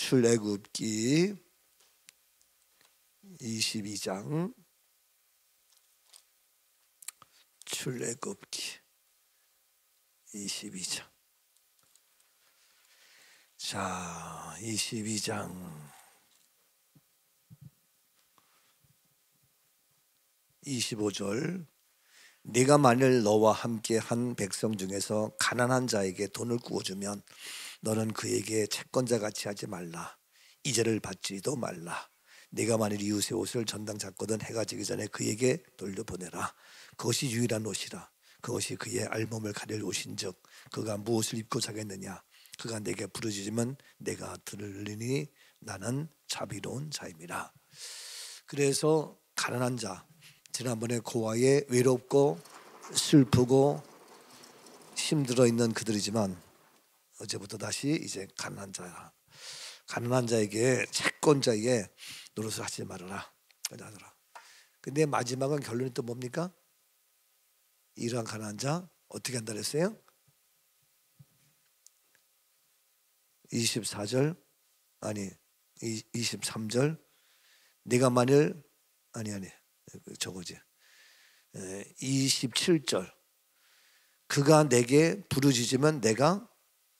출애굽기 22장 출애굽기 22장. 자, 22장 25절. 네가 만일 너와 함께 한 백성 중에서 가난한 자에게 돈을 구워주면 너는 그에게 채권자같이 하지 말라. 이자를 받지도 말라. 네가 만일 이웃의 옷을 전당 잡거든 해가 지기 전에 그에게 돌려보내라. 그것이 유일한 옷이라. 그것이 그의 알몸을 가릴 옷인즉 그가 무엇을 입고 자겠느냐. 그가 내게 부르짖으면 내가 들으리니 나는 자비로운 자임이라. 그래서 가난한 자, 지난번에 고아에 외롭고 슬프고 힘들어 있는 그들이지만 어제부터 다시 이제 가난한 자야. 가난한 자에게 채권자에게 노릇을 하지 말아라. 근데 마지막은 결론이 또 뭡니까? 이러한 가난한 자 어떻게 한다 그랬어요? 24절 아니 23절. 네가 만일 아니 저거지. 27절. 그가 내게 부르짖으면 내가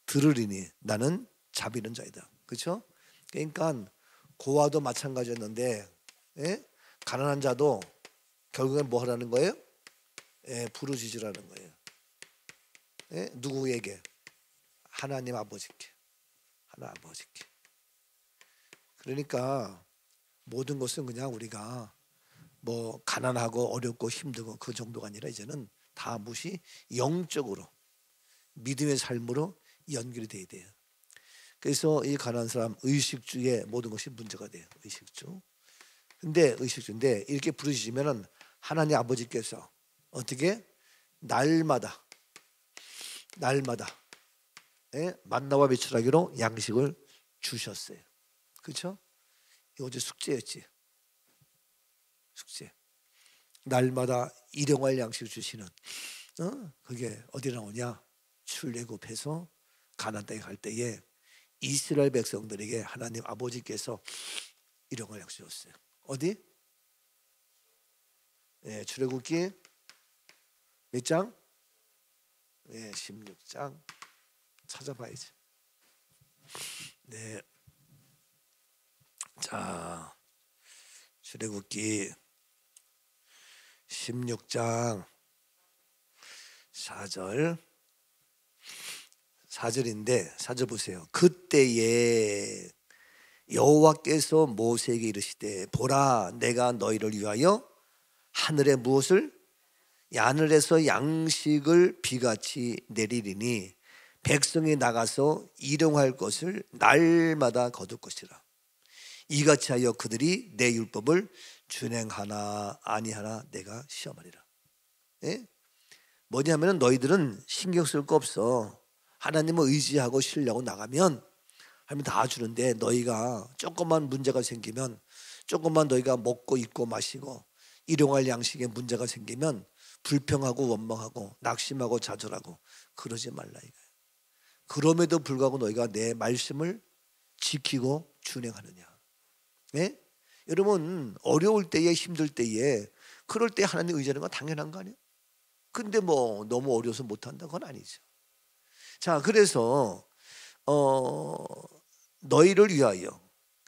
들으리니 나는 자비는 자이다. 그렇죠? 그러니까 고아도 마찬가지였는데 가난한 자도 결국엔 뭐 하라는 거예요? 부르짖으라는 거예요. 누구에게? 하나님 아버지께. 하나님 아버지께. 그러니까 모든 것은 그냥 우리가 뭐 가난하고 어렵고 힘들고 그 정도가 아니라 이제는 다 무시 영적으로 믿음의 삶으로 연결이 돼야 돼요. 그래서 이 가난한 사람 의식주에 모든 것이 문제가 돼요. 의식주. 근데 의식주인데 이렇게 부르짖으면은 하나님 아버지께서 어떻게 날마다 만나와 비추라기로 양식을 주셨어요. 그렇죠? 이거 어제 숙제였지. 숙제. 날마다 일용할 양식을 주시는. 그게 어디 나오냐? 출애굽해서 가나안 땅에 갈 때에 이스라엘 백성들에게 하나님 아버지께서 일용할 양식을 줬어요. 어디? 출애굽기 몇 장? 16장 찾아봐야지. 네. 자, 출애굽기 16장 4절인데 4절 보세요. 그때에 여호와께서 모세에게 이르시되 보라 내가 너희를 위하여 하늘에 무엇을? 하늘에서 양식을 비같이 내리리니 백성이 나가서 일용할 것을 날마다 거둘 것이라. 이같이 하여 그들이 내 율법을 준행하나 아니하나 내가 시험하리라. 뭐냐면 너희들은 신경 쓸 거 없어. 하나님을 의지하고 신뢰하고 나가면 하나님 다 주는데 너희가 조금만 문제가 생기면 조금만 너희가 먹고 입고 마시고 일용할 양식에 문제가 생기면 불평하고 원망하고 낙심하고 좌절하고 그러지 말라 이거예요. 그럼에도 불구하고 너희가 내 말씀을 지키고 준행하느냐. 여러분 어려울 때에 힘들 때에 그럴 때 하나님 의지하는 건 당연한 거 아니에요? 근데 뭐 너무 어려워서 못한다 그건 아니죠. 자, 그래서 너희를 위하여.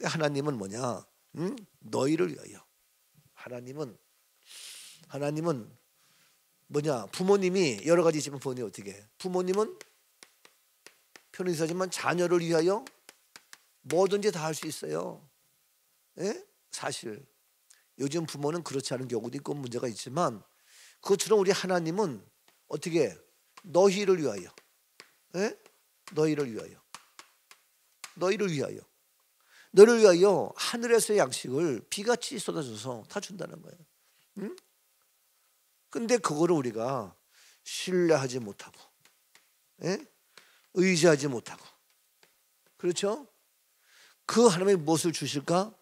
하나님은 뭐냐? 너희를 위하여. 하나님은 뭐냐? 부모님이 여러 가지 있지만 부모님 어떻게 해? 부모님은 편의사지만 자녀를 위하여 뭐든지 다 할 수 있어요. 사실 요즘 부모는 그렇지 않은 경우도 있고 문제가 있지만 그것처럼 우리 하나님은 어떻게 해? 너희를 위하여. 너희를 위하여 하늘에서 양식을 비같이 쏟아져서 다 준다는 거예요. 근데 그거를 우리가 신뢰하지 못하고 의지하지 못하고 그렇죠? 그 하나님이 무엇을 주실까?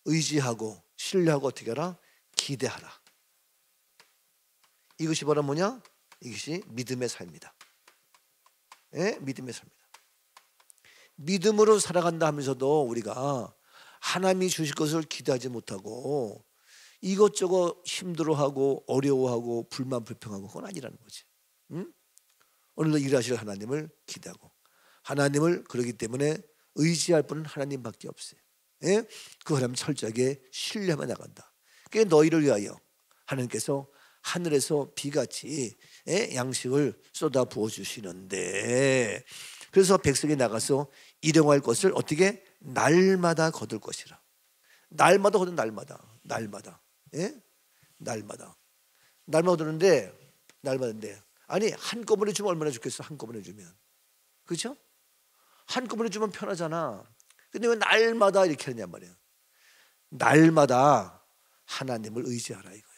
의지하고 신뢰하고 어떻게 하라? 기대하라. 이것이 바로 뭐냐? 이것이 믿음의 삶이다. 믿음의 삶이다. 믿음으로 살아간다 하면서도 우리가 하나님이 주실 것을 기대하지 못하고 이것저것 힘들어하고 어려워하고 불만 불평하고 그건 아니라는 거지. 응? 오늘도 일하실 하나님을 기대하고 하나님을 그러기 때문에 의지할 분은 하나님밖에 없어요. 예? 그 하나님 철저하게 신뢰하며 나간다. 그게 너희를 위하여 하나님께서 하늘에서 비같이 양식을 쏟아 부어 주시는데 그래서 백성이 나가서 일용할 것을 어떻게 날마다 거둘 것이라. 날마다 거둔 날마다 날마다 거두는데 날마다인데 아니 한꺼번에 주면 얼마나 좋겠어. 한꺼번에 주면 그렇죠? 한꺼번에 주면 편하잖아. 근데 왜 날마다 이렇게 하냐 말이야. 날마다 하나님을 의지하라 이거예요.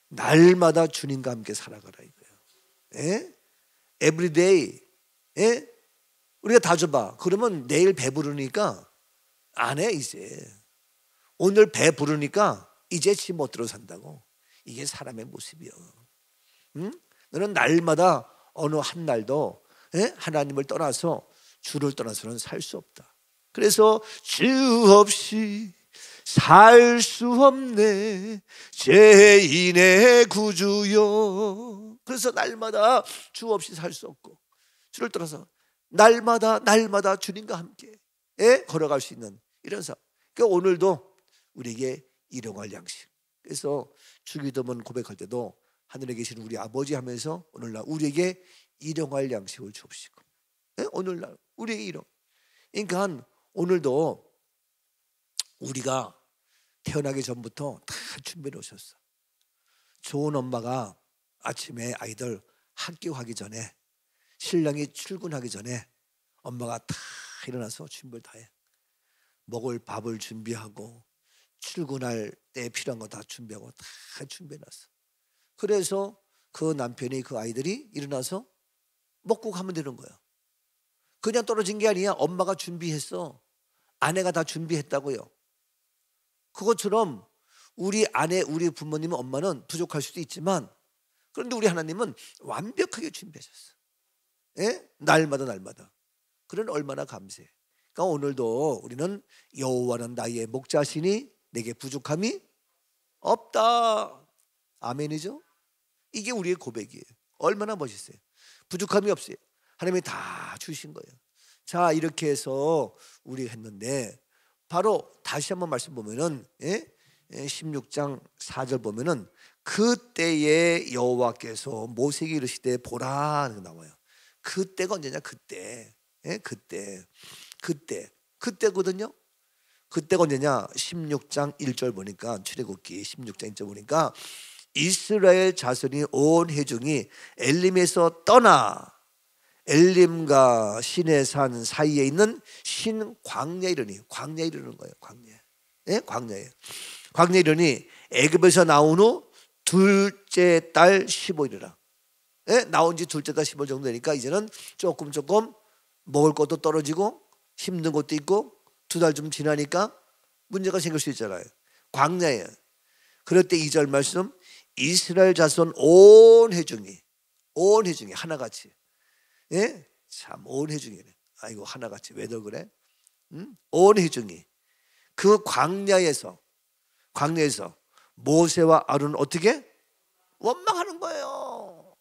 날마다 주님과 함께 살아가라 이거예요. Every day. 우리가 다 줘봐. 그러면 내일 배부르니까 안 해 이제. 오늘 배부르니까 이제 집 못 들어 산다고. 이게 사람의 모습이야. 응? 너는 날마다 어느 한 날도 하나님을 떠나서 주를 떠나서는 살 수 없다. 그래서 주 없이 살 수 없네 죄인의 구주여. 그래서 날마다 주 없이 살 수 없고 주를 떠나서 날마다 주님과 함께 걸어갈 수 있는 이런 삶. 그러니까 오늘도 우리에게 일용할 양식. 그래서 주기도문 고백할 때도 하늘에 계신 우리 아버지 하면서 오늘날 우리에게 일용할 양식을 주옵시고 오늘날 우리에게 일용. 그러니까 오늘도 우리가 태어나기 전부터 다 준비해 놓으셨어. 좋은 엄마가 아침에 아이들 학교 가기 전에 신랑이 출근하기 전에 엄마가 다 일어나서 준비를 다 해. 먹을 밥을 준비하고 출근할 때 필요한 거 다 준비하고 다 준비해놨어. 그래서 그 남편이 그 아이들이 일어나서 먹고 가면 되는 거야. 그냥 떨어진 게 아니야. 엄마가 준비했어. 아내가 다 준비했다고요. 그것처럼 우리 아내, 우리 부모님은 엄마는 부족할 수도 있지만 그런데 우리 하나님은 완벽하게 준비하셨어. 날마다. 그런 얼마나 감사해. 그러니까 오늘도 우리는 여호와는 나의 목자시니 내게 부족함이 없다. 아멘이죠? 이게 우리의 고백이에요. 얼마나 멋있어요. 부족함이 없어요. 하나님이 다 주신 거예요. 자, 이렇게 해서 우리가 했는데 바로 다시 한번 말씀 보면은 16장 4절 보면은 그때에 여호와께서 모세에게 이르시되 보라 나와요. 그때가 언제냐? 그때거든요. 그때가 언제냐? 16장 1절 보니까 출애굽기 16장 1절 보니까 이스라엘 자손이 온 회중이 엘림에서 떠나 엘림과 시내산 사이에 있는 신 광야에 이르니 광야에 이르는 거예요. 광야에 이르니 애굽에서 나온 후 둘째 달 15일이라. 나온 지 둘째 달 15일 정도 되니까 이제는 조금 먹을 것도 떨어지고 힘든 것도 있고 두 달 좀 지나니까 문제가 생길 수 있잖아요. 광야에. 그럴 때 2절 말씀 이스라엘 자손 온 회중이 하나같이 참 온 회중이네. 아이고 하나같이 왜들 그래? 온 회중이 그 광야에서 모세와 아론은 어떻게? 원망하는 거예요.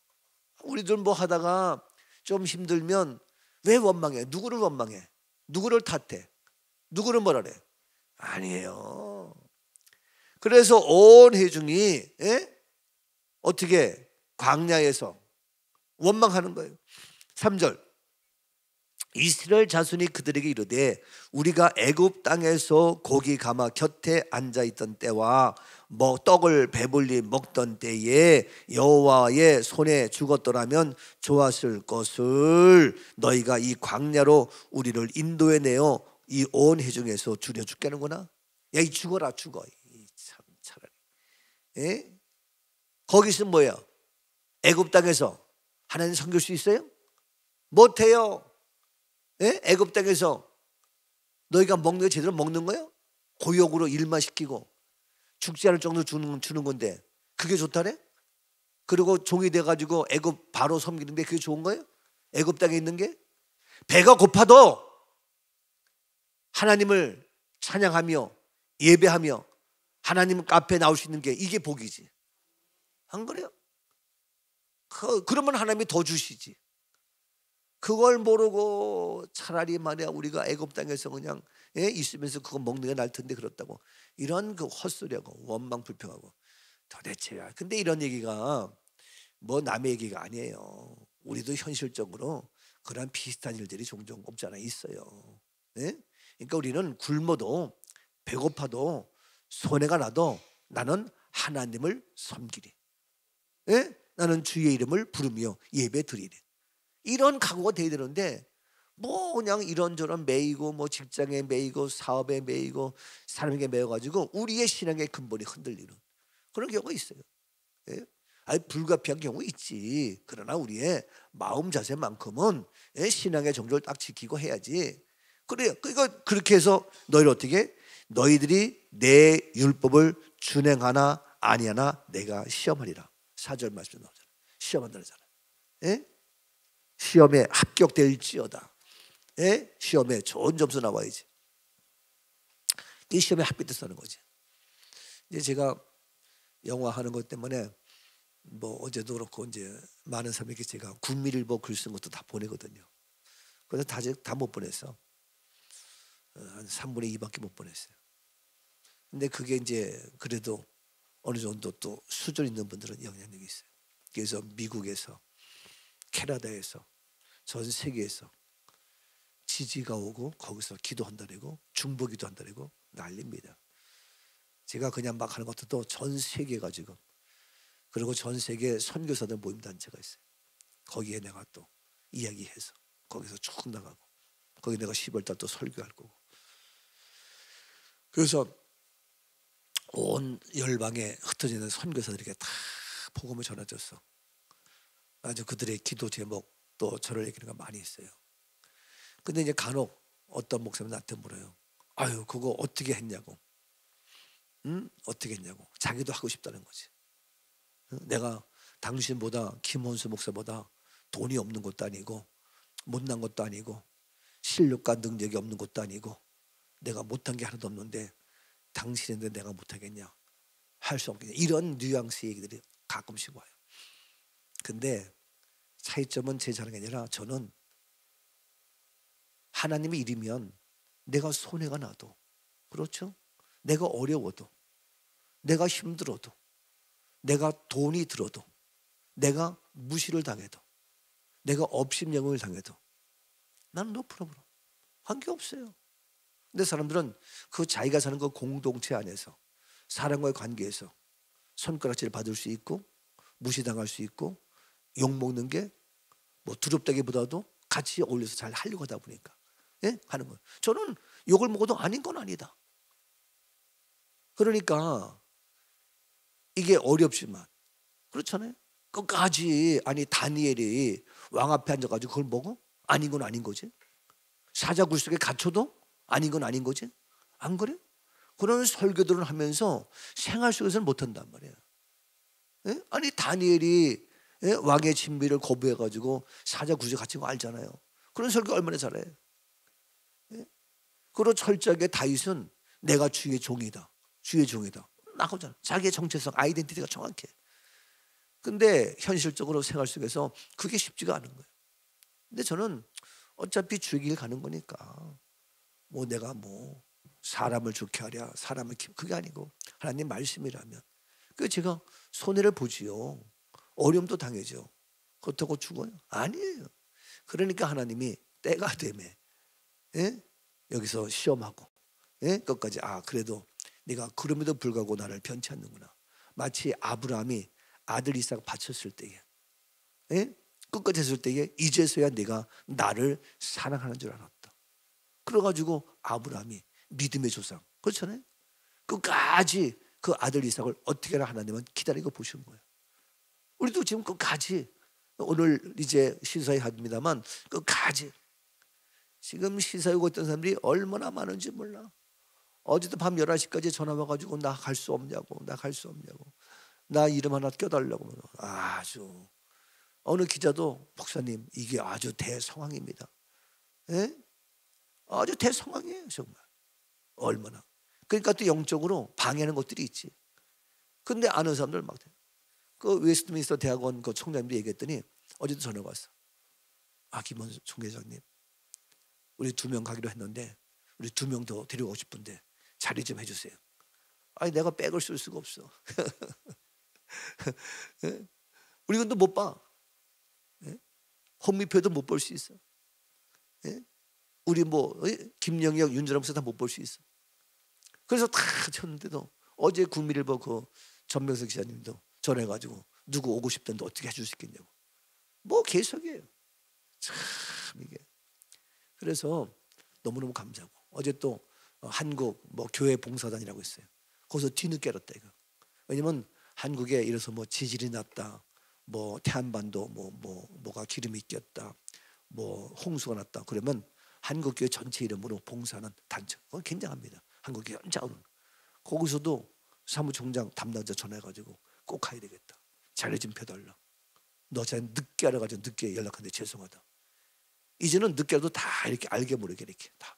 우리들 뭐 하다가 좀 힘들면 왜 원망해? 누구를 원망해? 누구를 탓해? 누구를 뭐라 그래? 아니에요. 그래서 온 회중이 어떻게 광야에서 원망하는 거예요. 3절 이스라엘 자손이 그들에게 이르되 우리가 애굽 땅에서 고기 가마 곁에 앉아있던 때와 떡을 배불리 먹던 때에 여호와의 손에 죽었더라면 좋았을 것을 너희가 이 광야로 우리를 인도해 내어 이 온 회중에서 줄여 죽겠는구나. 야, 이 죽어라 죽어. 참 차라리. 거기서 뭐야? 애굽 땅에서 하나님 섬길 수 있어요? 못해요. 애굽 땅에서 너희가 먹는 거 제대로 먹는 거예요? 고역으로 일만 시키고 죽지 않을 정도로 주는 건데 그게 좋다래? 그리고 종이 돼가지고 애굽 바로 섬기는데 그게 좋은 거예요? 애굽 땅에 있는 게? 배가 고파도 하나님을 찬양하며 예배하며 하나님 카페에 나올 수 있는 게 이게 복이지. 안 그래요? 그러면 하나님이 더 주시지. 그걸 모르고 차라리 말이야 우리가 애굽 땅에서 그냥 있으면서 그거 먹는 게 나을 텐데 그렇다고 이런 그 헛소리하고 원망 불평하고 도대체야. 근데 이런 얘기가 뭐 남의 얘기가 아니에요. 우리도 현실적으로 그런 비슷한 일들이 종종 없지 않아 있어요. 예? 그러니까 우리는 굶어도 배고파도 손해가 나도 나는 하나님을 섬기리. 예? 나는 주의 이름을 부르며 예배 드리리. 이런 각오가 돼야 되는데 뭐 그냥 이런저런 매이고 뭐 직장에 매이고 사업에 매이고 사람에게 매여가지고 우리의 신앙의 근본이 흔들리는 그런 경우가 있어요. 예? 아니 불가피한 경우 있지. 그러나 우리의 마음 자세만큼은 신앙의 정조를 딱 지키고 해야지. 그래요. 그러니까 그렇게 해서 너희를 어떻게 너희들이 내 율법을 준행하나 아니하나 내가 시험하리라. 4절 말씀 나오잖아. 시험한다잖아. 예? 시험에 합격될지어다. 예? 시험에 좋은 점수 나와야지. 이 시험에 합격돼서 하는 거지. 이제 제가 영화 하는 것 때문에 뭐 어제도 그렇고 이제 많은 사람에게 제가 군밀일보 글 쓴 것도 다 보내거든요. 그래서 다 못 보냈어. 한 3분의 2밖에 못 보냈어요. 근데 그게 이제 그래도 어느 정도 또 수준 있는 분들은 영향력이 있어요. 그래서 미국에서 캐나다에서 전 세계에서 지지가 오고 거기서 기도한다고 중보기도 한다고 난립니다. 제가 그냥 막 하는 것도 전 세계가 지금 그리고 전 세계 선교사들 모임 단체가 있어요. 거기에 내가 또 이야기해서 거기서 쭉 나가고 거기 내가 10월달 또 설교할 거고 그래서 온 열방에 흩어져 있는 선교사들에게 다 복음을 전해줬어. 아주 그들의 기도 제목 또 저를 얘기하는 거 많이 있어요. 근데 이제 간혹 어떤 목사님 나한테 물어요. 아유 그거 어떻게 했냐고. 응? 어떻게 했냐고. 자기도 하고 싶다는 거지. 응? 내가 당신보다 김원수 목사보다 돈이 없는 것도 아니고 못난 것도 아니고 실력과 능력이 없는 것도 아니고 내가 못한 게 하나도 없는데 당신인데 내가 못하겠냐. 할 수 없겠냐. 이런 뉘앙스 얘기들이 가끔씩 와요. 근데 차이점은 제 자랑이 아니라 저는 하나님의 일이면 내가 손해가 나도 그렇죠? 내가 어려워도 내가 힘들어도 내가 돈이 들어도 내가 무시를 당해도 내가 업신여행을 당해도 나는 no problem. 관계없어요. 근데 사람들은 그 자기가 사는 그 공동체 안에서 사람과의 관계에서 손가락질 받을 수 있고 무시당할 수 있고 욕먹는 게 뭐 두렵다기보다도 같이 어울려서 잘 하려고 하다 보니까 하는 거예요. 저는 욕을 먹어도 아닌 건 아니다. 그러니까 이게 어렵지만 그렇잖아요. 끝까지 아니 다니엘이 왕 앞에 앉아가지고 그걸 먹어? 아닌 건 아닌 거지. 사자굴 속에 갇혀도 아닌 건 아닌 거지. 안 그래? 그런 설교들을 하면서 생활 속에서는 못한단 말이에요. 아니 다니엘이 왕의 진미를 거부해가지고 사자굴에 갇힌 거 알잖아요. 그런 설교 얼마나 잘해. 그리고 철저하게 다윗은 내가 주의 종이다. 주의 종이다. 나오잖아. 자기의 정체성, 아이덴티티가 정확해. 근데 현실적으로 생활 속에서 그게 쉽지가 않은 거예요. 근데 저는 어차피 주의 길 가는 거니까 뭐 내가 뭐 사람을 좋게 하랴 사람을 그게 아니고 하나님 말씀이라면 그 제가 손해를 보지요. 어려움도 당해죠. 그렇다고 죽어요? 아니에요. 그러니까 하나님이 때가 되면 여기서 시험하고 끝까지 그래도 네가 그럼에도 불구하고 나를 편치 않는구나. 마치 아브라함이 아들 이삭 바쳤을 때에 끝까지 했을 때에 이제서야 네가 나를 사랑하는 줄 알았다. 그래가지고 아브라함이 믿음의 조상 그렇잖아요. 끝까지 그 아들 이삭을 어떻게나 하나님은 기다리고 보신 거예요. 우리도 지금 끝까지 오늘 이제 시사회 합니다만 끝까지 지금 시사회 오고 있던 사람들이 얼마나 많은지 몰라. 어제도 밤 11시까지 전화 와가지고 나 갈 수 없냐고 나 갈 수 없냐고 나 이름 하나 껴달라고 아주 어느 기자도 목사님 이게 아주 대성황입니다. 예? 아주 대성황이에요 정말. 얼마나. 그러니까 또 영적으로 방해하는 것들이 있지. 근데 아는 사람들 막 돼. 그 웨스트민스터 대학원 그 총장님도 얘기했더니 어제도 전화가 왔어. 김원수 총회장님, 우리 2명 가기로 했는데 우리 2명 더 데려가고 싶은데 자리 좀 해주세요. 아니 내가 백을 쓸 수가 없어. 예? 우리 근데 못 봐. 예? 홍미표도 못 볼 수 있어. 예? 우리 뭐 김영혁, 윤준호 목사 다 못 볼 수 있어. 그래서 다 쳤는데도 어제 국민일보 그 전명석 기자님도 전해가지고 누구 오고 싶던데 어떻게 해줄 수 있겠냐고. 뭐 개석이에요. 참 이게. 그래서 너무너무 감사하고 어제 또 한국 뭐 교회 봉사단이라고 있어요. 거기서 뒤늦게 알았다 이거. 왜냐면 한국에 이래서 뭐 지질이 났다, 뭐 태안반도 뭐가 기름이 꼈다, 뭐 홍수가 났다. 그러면 한국교회 전체 이름으로 봉사하는 단체. 그건 굉장합니다. 한국교회 연장으로. 거기서도 사무총장 담당자 전화해가지고 꼭 가야 되겠다. 자리 좀 펴달라. 너 잘 늦게 알아가지고 늦게 연락하는데 죄송하다. 이제는 늦게라도 다 이렇게 알게 모르게 이렇게 다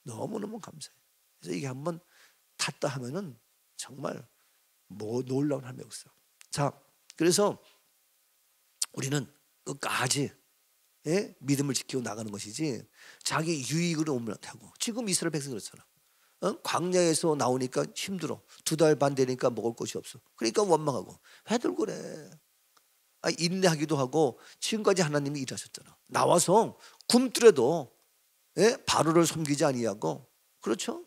너무너무 감사해요. 그래서 이게 한번 탔다 하면은 정말 뭐 놀라운 하나님의 역사. 자, 그래서 우리는 끝까지 믿음을 지키고 나가는 것이지 자기 유익으로 오면 하고. 지금 이스라엘 백성 그렇잖아. 광야에서 나오니까 힘들어. 2달 반 되니까 먹을 것이 없어. 그러니까 원망하고. 왜들 그래? 인내하기도 하고 지금까지 하나님이 일하셨잖아. 나와서 굶더라도 바로를 섬기지 아니하고, 그렇죠?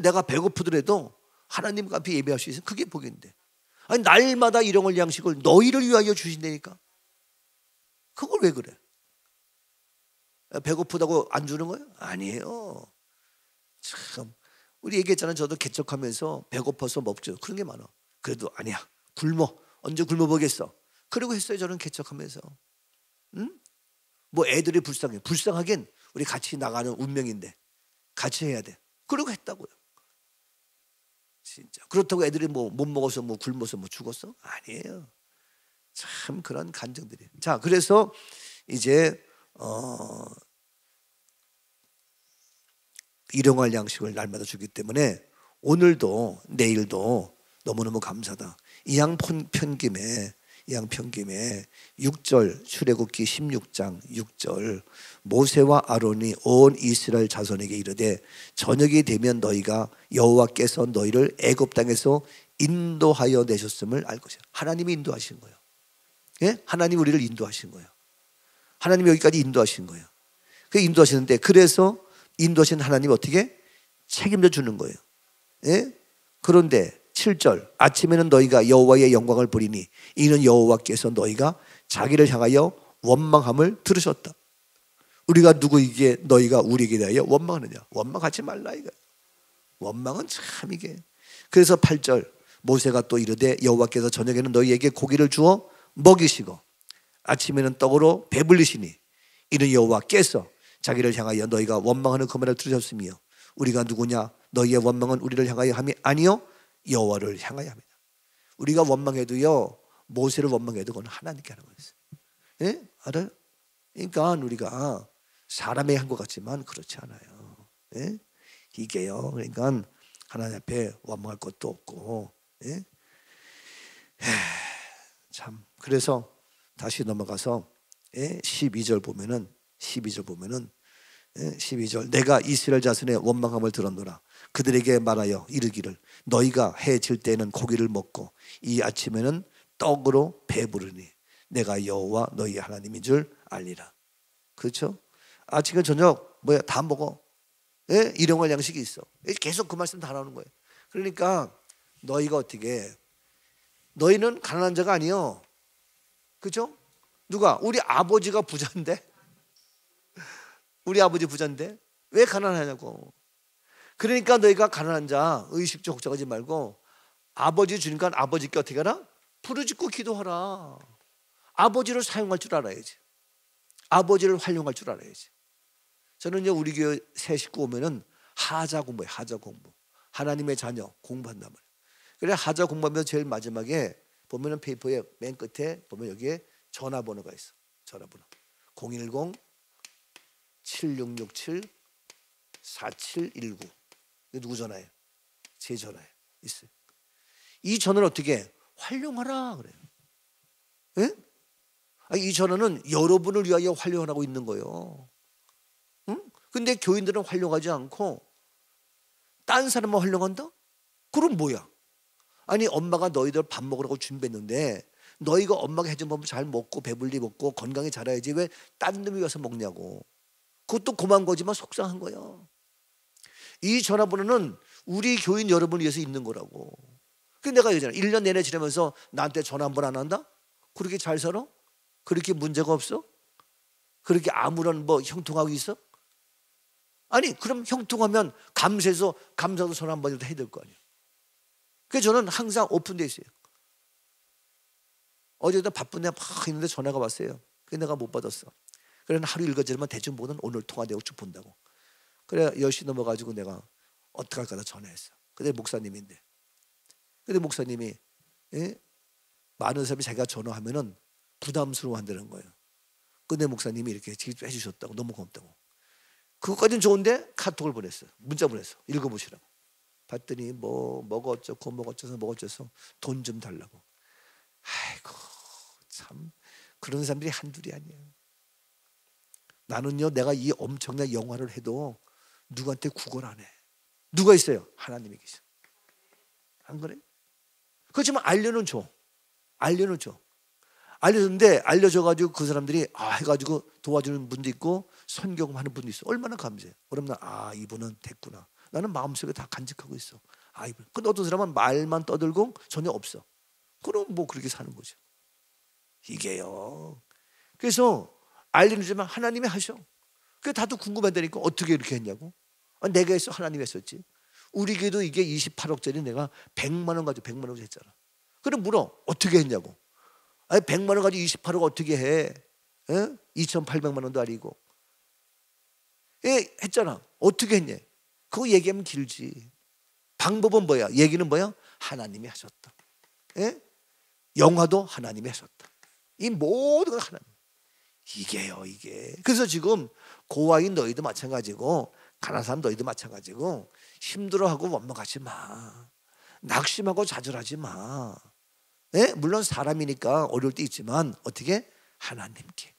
내가 배고프더라도 하나님 앞에 예배할 수 있으면 그게 복인데. 날마다 일용할 양식을 너희를 위하여 주신다니까. 그걸 왜 그래? 배고프다고 안 주는 거예요? 아니에요. 참 우리 얘기했잖아요. 저도 개척하면서 배고파서 먹죠. 그런 게 많아. 그래도 아니야. 굶어. 언제 굶어보겠어. 그러고 했어요. 저는 개척하면서. 응? 뭐 애들이 불쌍해. 불쌍하긴 우리 같이 나가는 운명인데 같이 해야 돼. 그러고 했다고요. 진짜. 그렇다고 애들이 뭐 못 먹어서 뭐 굶어서 뭐 죽었어? 아니에요. 참 그런 간증들이. 자, 그래서 이제 일용할 양식을 날마다 주기 때문에 오늘도 내일도 너무너무 감사다. 이양편김에 6절 출애굽기 16장 6절 모세와 아론이 온 이스라엘 자손에게 이르되 저녁이 되면 너희가 여호와께서 너희를 애굽 땅에서 인도하여 내셨음을 알 것이야. 하나님이 인도하신 거예요. 예? 하나님 우리를 인도하신 거예요. 하나님이 여기까지 인도하신 거예요. 그 인도하시는데 그래서 인도하신 하나님 어떻게 책임져 주는 거예요. 예? 그런데 7절 아침에는 너희가 여호와의 영광을 보리니 이는 여호와께서 너희가 자기를 향하여 원망함을 들으셨다. 우리가 누구에게 너희가 우리에게 대하여 원망하느냐? 원망하지 말라 이거. 원망은 참 이게. 그래서 8절 모세가 또 이르되 여호와께서 저녁에는 너희에게 고기를 주어 먹이시고 아침에는 떡으로 배불리시니 이는 여호와께서 자기를 향하여 너희가 원망하는 그 말을 들으셨으며 우리가 누구냐? 너희의 원망은 우리를 향하여 함이 아니요 여호와를 향하여 합니다. 우리가 원망해도요 모세를 원망해도 그건 하나님께 하는 거였어요. 예? 알아요? 그러니까 우리가 사람이 한 것 같지만 그렇지 않아요. 예? 이게요. 그러니까 하나님 앞에 원망할 것도 없고. 예? 참 그래서 다시 넘어가서 12절 보면은 12절 내가 이스라엘 자손의 원망함을 들었노라. 그들에게 말하여 이르기를 너희가 해 질 때에는 고기를 먹고 이 아침에는 떡으로 배부르니 내가 여호와 너희 하나님인 줄 알리라. 그렇죠? 아침과 저녁 뭐야 다 먹어. 일용할 양식이 있어. 계속 그 말씀 다 나오는 거예요. 그러니까 너희가 어떻게 너희는 가난한 자가 아니요. 그렇죠? 누가? 우리 아버지가 부자인데 우리 아버지 부자인데 왜 가난하냐고. 그러니까 너희가 가난한 자 의식적 걱정하지 말고 아버지 주니까 아버지께 어떻게 하라? 부르짖고 기도하라. 아버지를 사용할 줄 알아야지. 아버지를 활용할 줄 알아야지. 저는요 우리 교회 새 식구 오면은 하자 공부예요. 하자 공부. 하나님의 자녀 공부한단 말이에요. 그래 하자 공부하면 제일 마지막에 보면은 페이퍼에 맨 끝에 보면 여기에 전화번호가 있어. 전화번호 010 7667-4719. 이거 누구 전화예요? 제 전화예요. 있어요. 이 전화를 어떻게 활용하라 그래요. 예? 이 전화는 여러분을 위하여 활용하고 있는 거예요. 응? 근데 교인들은 활용하지 않고 딴 사람만 활용한다? 그럼 뭐야? 아니 엄마가 너희들 밥 먹으라고 준비했는데 너희가 엄마가 해준 밥 잘 먹고 배불리 먹고 건강히 자라야지 왜 딴 놈이 와서 먹냐고. 그것도 고마운 거지만 속상한 거예요. 이 전화번호는 우리 교인 여러분을 위해서 있는 거라고. 근데 내가 얘기하잖아. 1년 내내 지내면서 나한테 전화 한 번 안 한다? 그렇게 잘 살아? 그렇게 문제가 없어? 그렇게 아무런 형통하고 있어? 아니 그럼 형통하면 감사해서 감사도 전화 한 번이라도 해야 될 거 아니에요. 그래서 저는 항상 오픈되어 있어요. 어제도 바쁜데 막 있는데 전화가 왔어요. 그래서 내가 못 받았어. 그래 하루 읽어지면 대충 보는 오늘 통화되고 쭉 본다고. 그래 10시 넘어가지고 내가 어떡할까 다 전화했어. 근데 목사님인데. 근데 목사님이 많은 사람이 자기가 전화하면은 부담스러워한다는 거예요. 근데 목사님이 이렇게 해주셨다고 너무 고맙다고. 그것까지는 좋은데 카톡을 보냈어요. 문자 보냈어. 읽어보시라고. 봤더니 뭐가 어쩌고 뭐가 어쩌서 돈 좀 달라고. 아이고 참 그런 사람들이 한둘이 아니에요. 나는요 내가 이 엄청난 영화를 해도 누구한테 구걸 안 해. 누가 있어요? 하나님이 계셔. 안 그래? 그렇지만 알려는 줘. 알려줬는데 알려줘가지고 그 사람들이 해가지고 도와주는 분도 있고 선교하는 분도 있어. 얼마나 감사해. 그럼 이분은 됐구나. 나는 마음속에 다 간직하고 있어. 이분. 근데 어떤 사람은 말만 떠들고 전혀 없어. 그럼 그렇게 사는 거죠. 이게요. 그래서 알려주지만 하나님이 하셔. 그게 다들 궁금하다니까 어떻게 이렇게 했냐고. 내가 했어? 하나님이 했었지. 우리 교회도 이게 28억짜리 내가 100만 원 가지고 100만 원 했잖아. 그럼 물어 어떻게 했냐고. 100만 원 가지고 28억 어떻게 해? 2,800만 원도 아니고. 했잖아. 어떻게 했냐. 그거 얘기하면 길지. 방법은 뭐야? 얘기는 뭐야? 하나님이 하셨다. 영화도 하나님이 하셨다. 이 모든 건 하나님. 이게요 이게. 그래서 지금 고아인 너희도 마찬가지고 가난한 사람 너희도 마찬가지고 힘들어하고 원망하지 마. 낙심하고 좌절하지 마. 물론 사람이니까 어려울 때 있지만 어떻게? 하나님께.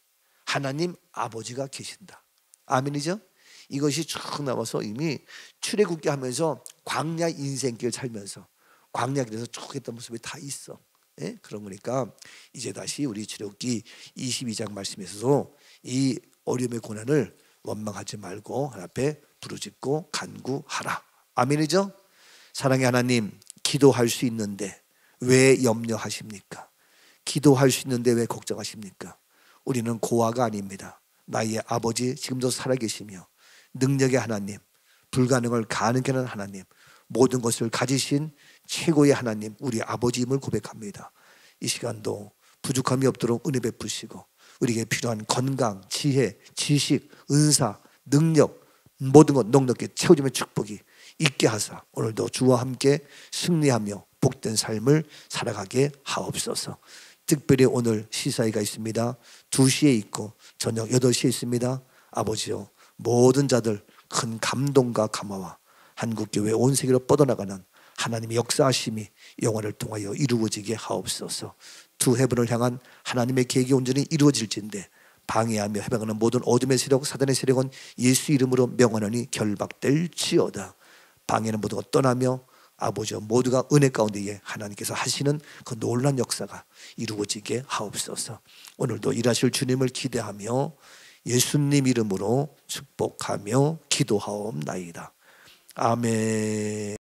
하나님 아버지가 계신다. 아멘이죠? 이것이 쭉 나와서 이미 출애굽기 하면서 광야 인생길 살면서 광야길에서 쭉 했던 모습이 다 있어. 그런 거니까 이제 다시 우리 출애굽기 22장 말씀에서도 이 어려움의 고난을 원망하지 말고 하나님 앞에 부르짖고 간구하라. 아멘이죠? 사랑의 하나님, 기도할 수 있는데 왜 염려하십니까? 기도할 수 있는데 왜 걱정하십니까? 우리는 고아가 아닙니다. 나의 아버지 지금도 살아계시며 능력의 하나님, 불가능을 가능케 하는 하나님, 모든 것을 가지신 최고의 하나님, 우리 아버지임을 고백합니다. 이 시간도 부족함이 없도록 은혜 베푸시고 우리에게 필요한 건강, 지혜, 지식, 은사, 능력 모든 것 넉넉히 채워주면 축복이 있게 하사 오늘도 주와 함께 승리하며 복된 삶을 살아가게 하옵소서. 특별히 오늘 시사회가 있습니다. 2시에 있고 저녁 8시에 있습니다. 아버지요, 모든 자들 큰 감동과 감화와 한국교회 온 세계로 뻗어나가는 하나님의 역사하심이 영화를 통하여 이루어지게 하옵소서. 두 해분을 향한 하나님의 계획이 온전히 이루어질진데 방해하며 해방하는 모든 어둠의 세력, 사단의 세력은 예수 이름으로 명하노니 결박될지어다. 방해는 모두가 떠나며 아버지와 모두가 은혜 가운데에 하나님께서 하시는 그 놀라운 역사가 이루어지게 하옵소서. 오늘도 일하실 주님을 기대하며 예수님 이름으로 축복하며 기도하옵나이다. 아멘.